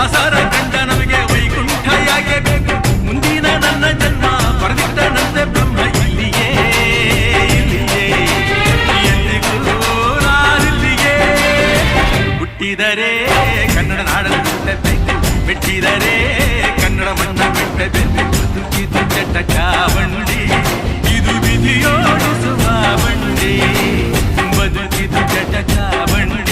ದಾಸರ ಕಂಡ ನಮಗೆ ವೈಕುಂಠ ಯಾಕೆ ಬೇಕು ಮುಂದಿನ ನನ್ನ ಜನ್ಮ ಬರೆದಿಟ್ಟನಂತೆ ಬ್ರಹ್ಮ ಇಲ್ಲಿಯೇ ಎಂದಿಗೂ ನಾನಿಲ್ಲಿಯೇ ಹುಟ್ಟಿದರೆ ಕನ್ನಡ ನಾಡನ್ನು ಹುಟ್ಟಬೇಕು ಮೆಟ್ಟಿದರೆ ಕನ್ನಡ ಮಣ್ಣ ಬಿಟ್ಟಬೇಕು ಬದುಕಿದು ಚಟಕ ಬಂಡಿ ಇದು ವಿಧಿಯೋಡಿಸುವ ಬಂಡಿ ಬದುಕಿದು ಚಟಕ ಬಂಡಿ